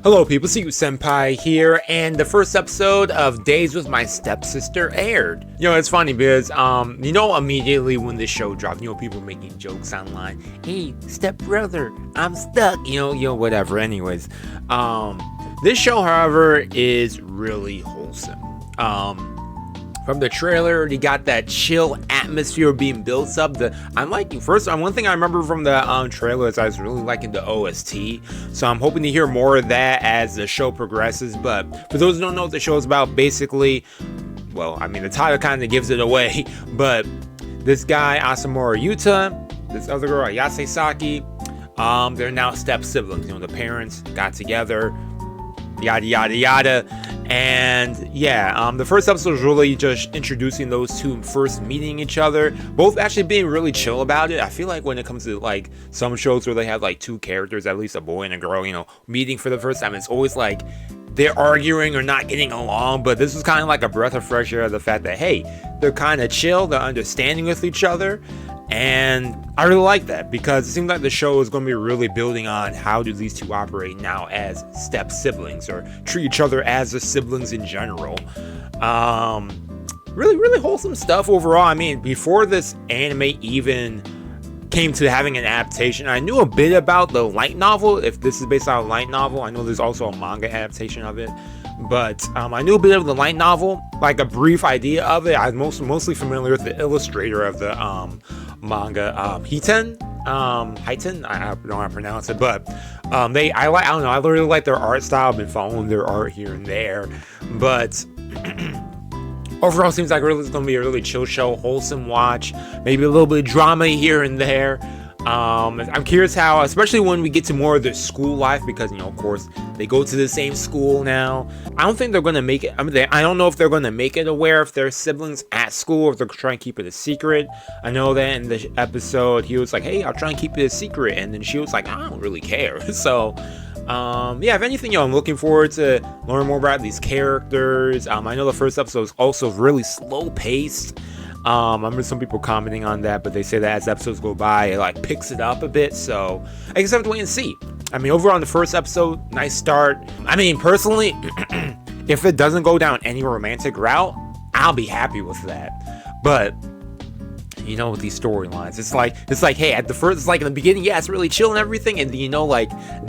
Hello people, Seku-Senpai here, and the first episode of Days with My Stepsister aired. It's funny because, immediately when this show dropped, people making jokes online. Hey, stepbrother, I'm stuck, whatever. Anyways, this show, however, is really wholesome. From the trailer, you got that chill atmosphere being built up. I'm liking, one thing I remember from the trailer is I was really liking the OST. So I'm hoping to hear more of that as the show progresses. But for those who don't know what the show is about, basically, the title kind of gives it away. But this guy, Asamura Yuuta, this other girl, Ayase Saki, they're now step siblings. The parents got together, yada yada yada. And the first episode was really just introducing those two first meeting each other, both actually being really chill about it. I feel like when it comes to like some shows where they have like two characters, at least a boy and a girl, meeting for the first time, it's always like they're arguing or not getting along. But this was kind of like a breath of fresh air, the fact that, hey, they're kind of chill, they're understanding with each other. And I really like that because it seems like the show is going to be really building on how do these two operate now as step siblings or treat each other as the siblings in general. Really, really wholesome stuff overall. I mean, before this anime even came to having an adaptation, I knew a bit about the light novel. If this is based on a light novel, I know there's also a manga adaptation of it. But I knew a bit of the light novel, like a brief idea of it. I'm mostly familiar with the illustrator of the manga, Hiten, I don't know how to pronounce it, but I really like their art style. I've been following their art here and there, but overall seems like it's going to be a really chill show, wholesome watch, maybe a little bit of drama here and there. I'm curious how, especially when we get to more of their school life, because of course they go to the same school now. I don't think they're going to make it. I don't know if they're going to make it aware if they're siblings at school, or if they're trying to keep it a secret. I know that in the episode he was like, "Hey, I'll try and keep it a secret," and then she was like, "I don't really care." So, if anything, I'm looking forward to learn more about these characters. I know the first episode is also really slow paced. I remember some people commenting on that, but they say that as episodes go by, it picks it up a bit. So I guess I have to wait and see. Overall, on the first episode, nice start. Personally, if it doesn't go down any romantic route, I'll be happy with that. But with these storylines, it's like, hey, at the first, it's like in the beginning, yeah, it's really chill and everything, and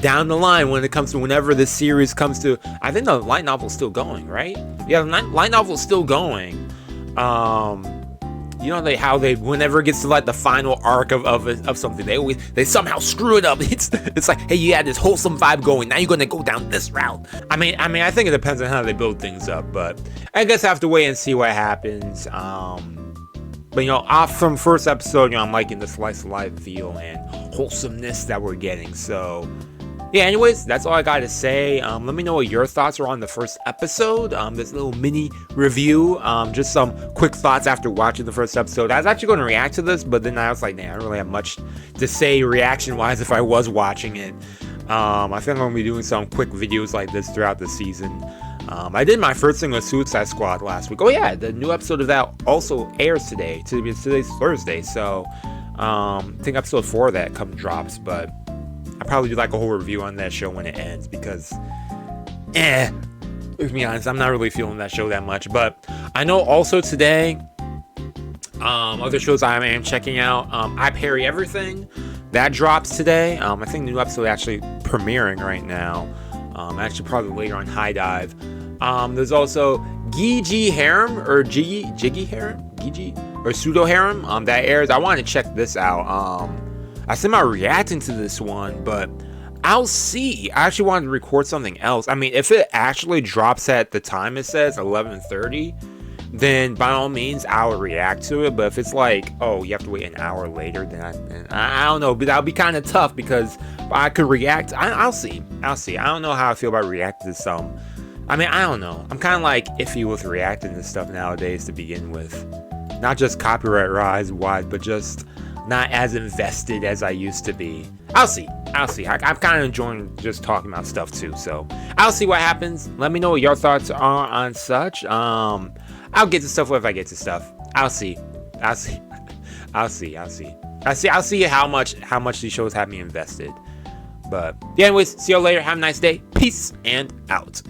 down the line, when it comes to whenever this series comes to, I think the light novel's still going, right? Yeah, the light novel's still going. How they whenever it gets to the final arc of something, they somehow screw it up. It's like, hey, you had this wholesome vibe going, now you're gonna go down this route. I think it depends on how they build things up, but I guess I have to wait and see what happens. But off from first episode, I'm liking the slice of life feel and wholesomeness that we're getting. So anyways, that's all I got to say. Let me know what your thoughts are on the first episode. This little mini review. Just some quick thoughts after watching the first episode. I was actually going to react to this, but then I was like, I don't really have much to say reaction-wise if I was watching it. I think I'm going to be doing some quick videos like this throughout the season. I did my first thing with Suicide Squad last week. Oh yeah, the new episode of that also airs today. Today's Thursday, so I think episode 4 of that drops, but I'll probably do a whole review on that show when it ends, because to be honest, I'm not really feeling that show that much. But I know also today, other shows I am checking out, I Parry Everything, that drops today. I think the new episode actually premiering right now, actually probably later on High Dive. There's also Gigi Harem, or Jiggy Harem, Gigi, or Pseudo Harem, that airs. I want to check this out. I said I'm reacting to this one, but I'll see. I actually wanted to record something else. If it actually drops at the time it says 11:30, then by all means I'll react to it. But if it's like, oh, you have to wait an hour later, then I don't know. But that'll be kind of tough, because I could react. I'll see. I don't know how I feel about reacting to some. I don't know. I'm kind of iffy with reacting to stuff nowadays to begin with. Not just copyright wise, but just not as invested as I used to be. I'll see. I'm kind of enjoying just talking about stuff too, so I'll see what happens. Let me know what your thoughts are on such. I'll get to stuff if I get to stuff. I'll see how much these shows have me invested. But yeah, anyways, see y'all later. Have a nice day. Peace and out.